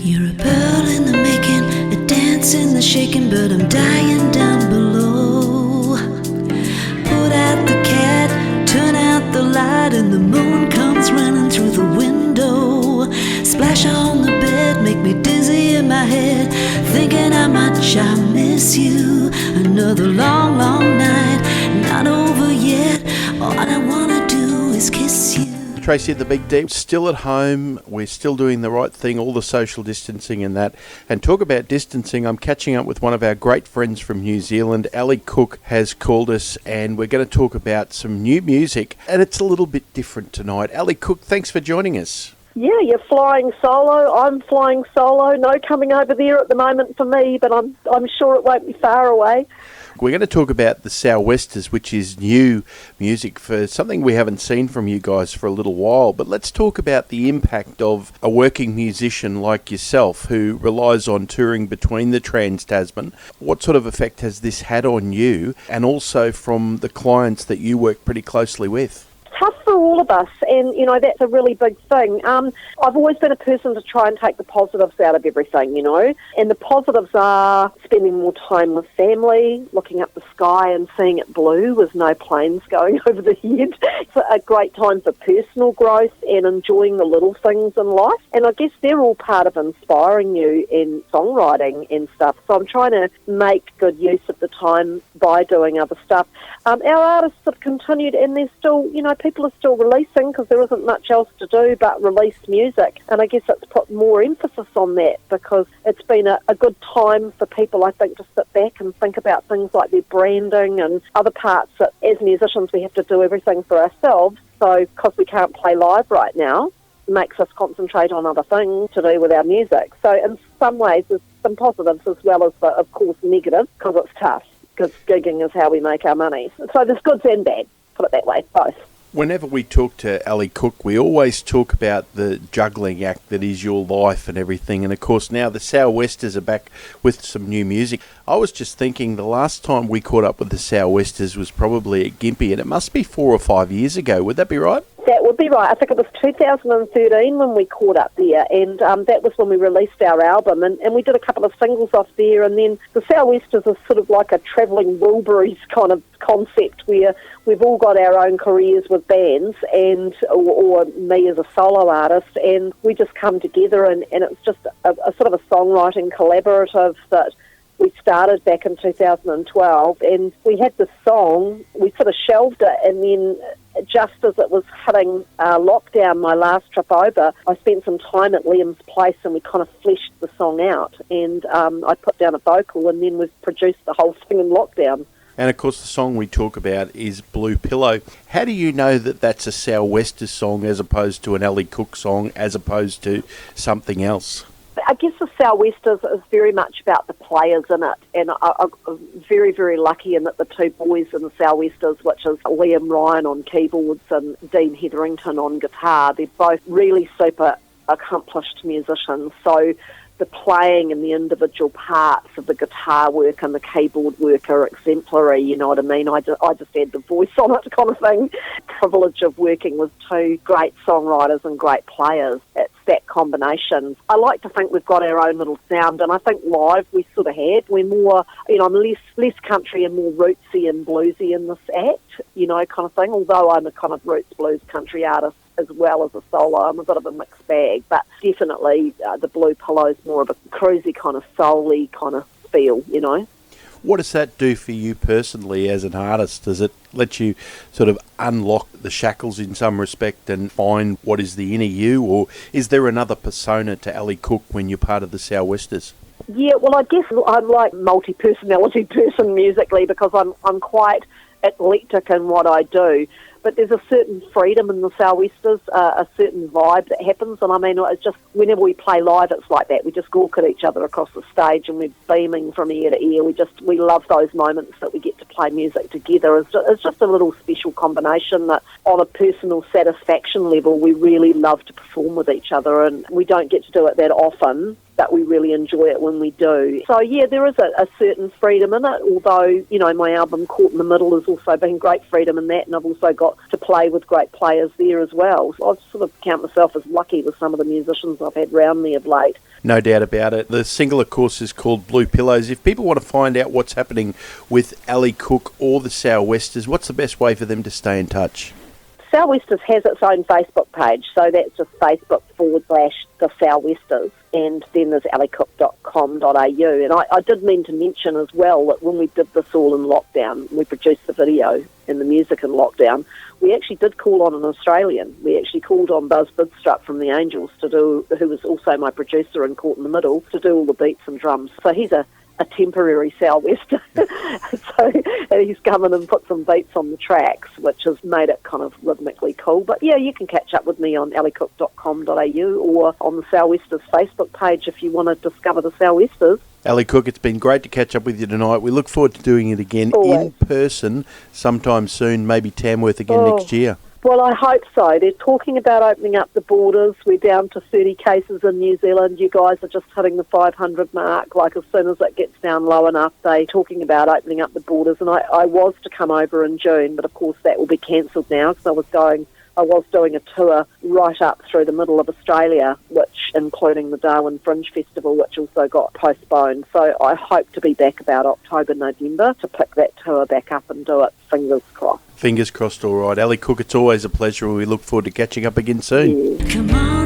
You're a pearl in the making, a dance in the shaking, but I'm dying down below. Put out the cat, turn out the light, and the moon comes running through the window. Splash on the bed, make me dizzy in my head, thinking how much I miss you. Another long, long night, not over yet. All I wanna do is kiss you. Tracy the Big D, still at home, we're still doing the right thing, all the social distancing and that. And talk about distancing, I'm catching up with one of our great friends from New Zealand. Ali Cook has called us and we're going to talk about some new music, and it's a little bit different tonight. Ali Cook, thanks for joining us. Yeah, you're flying solo, I'm flying solo, no coming over there at the moment for me, but I'm sure it won't be far away. We're going to talk about the Sou'Westers, which is new music for something we haven't seen from you guys for a little while. But let's talk about the impact of a working musician like yourself who relies on touring between the Trans-Tasman. What sort of effect has this had on you, and also from the clients that you work pretty closely with? Tough for all of us, and that's a really big thing. I've always been a person to try and take the positives out of everything, and the positives are spending more time with family, looking up the sky and seeing it blue with no planes going over the head. It's a great time for personal growth and enjoying the little things in life, and I guess they're all part of inspiring you in songwriting and stuff, so I'm trying to make good use of the time by doing other stuff. Our artists have continued, and they're still, people are still releasing because there isn't much else to do but release music. And I guess it's put more emphasis on that because it's been a good time for people, I think, to sit back and think about things like their branding and other parts that as musicians we have to do everything for ourselves. So because we can't play live right now, it makes us concentrate on other things to do with our music. So in some ways there's some positives as well as, of course, negatives because it's tough, because gigging is how we make our money. So there's goods and bad, put it that way, both. Whenever we talk to Ali Cook, we always talk about the juggling act that is your life and everything. And of course, now the Sou'Westers are back with some new music. I was just thinking the last time we caught up with the Sou'Westers was probably at Gympie, and it must be 4 or 5 years ago. Would that be right? That would be right. I think it was 2013 when we caught up there, and that was when we released our album, and we did a couple of singles off there, and then the Sou'Westers is sort of like a travelling Wilburys kind of concept where we've all got our own careers with bands and or me as a solo artist, and we just come together, and it's just a sort of a songwriting collaborative that we started back in 2012, and we had this song, we sort of shelved it, and then just as it was hitting lockdown, my last trip over, I spent some time at Liam's place and we kind of fleshed the song out, and I put down a vocal, and then we've produced the whole thing in lockdown. And of course the song we talk about is Blue Pillow. How do you know that that's a Sou'Westers song as opposed to an Ali Cook song, as opposed to something else? I guess the Sou'Westers is very much about the players in it, and I'm very, very lucky in that the two boys in the Sou'Westers, which is Liam Ryan on keyboards and Dean Hetherington on guitar, they're both really super accomplished musicians, so the playing and the individual parts of the guitar work and the keyboard work are exemplary, you know what I mean? I just add the voice on it kind of thing. Privilege of working with two great songwriters and great players. It's that combination. I like to think we've got our own little sound, and I think live we sort of had. We're more, I'm less country and more rootsy and bluesy in this act, kind of thing, although I'm a kind of roots blues country artist as well as a solo. I'm a bit of a mixed bag, but definitely the Blue Pillow's more of a cruisy kind of soul-y kind of feel, What does that do for you personally as an artist? Does it let you sort of unlock the shackles in some respect and find what is the inner you, or is there another persona to Ali Cook when you're part of the Sou'Westers? Yeah, well, I guess I'm like multi-personality person musically because I'm quite eclectic in what I do. But there's a certain freedom in the Sou'Westers, a certain vibe that happens, and I mean, it's just whenever we play live, it's like that. We just gawk at each other across the stage, and we're beaming from ear to ear. We love those moments that we get to play music together. It's just a little special combination that, on a personal satisfaction level, we really love to perform with each other, and we don't get to do it that often. but we really enjoy it when we do. So yeah, there is a certain freedom in it, although, you know, my album Caught in the Middle has also been great freedom in that, and I've also got to play with great players there as well. So I sort of count myself as lucky with some of the musicians I've had round me of late. No doubt about it. The single, of course, is called Blue Pillows. If people want to find out what's happening with Ali Cook or the Sou'Westers, what's the best way for them to stay in touch? Sou'Westers has its own Facebook page, so that's just Facebook.com/the Sou'Westers, and then there's alicook.com.au. And I did mean to mention as well that when we did this all in lockdown, we produced the video and the music in lockdown, we actually did call on an Australian. We actually called on Buzz Bidstrup from the Angels who was also my producer in Caught in the Middle, to do all the beats and drums. So he's a temporary Sou'Wester. So he's come in and put some beats on the tracks, which has made it kind of rhythmically cool. But yeah, you can catch up with me on alicook.com.au or on the Sou'Westers Facebook page if you want to discover the Sou'Westers. Ali Cook, it's been great to catch up with you tonight. We look forward to doing it again in person sometime soon, maybe Tamworth again next year. Well, I hope so. They're talking about opening up the borders. We're down to 30 cases in New Zealand. You guys are just hitting the 500 mark. Like, as soon as it gets down low enough, they're talking about opening up the borders. And I was to come over in June, but of course that will be cancelled now because I was doing a tour right up through the middle of Australia, which including the Darwin Fringe Festival, which also got postponed. So I hope to be back about October, November to pick that tour back up and do it. Fingers crossed. Fingers crossed, all right. Ali Cook, it's always a pleasure. We look forward to catching up again soon. Yeah. Come on.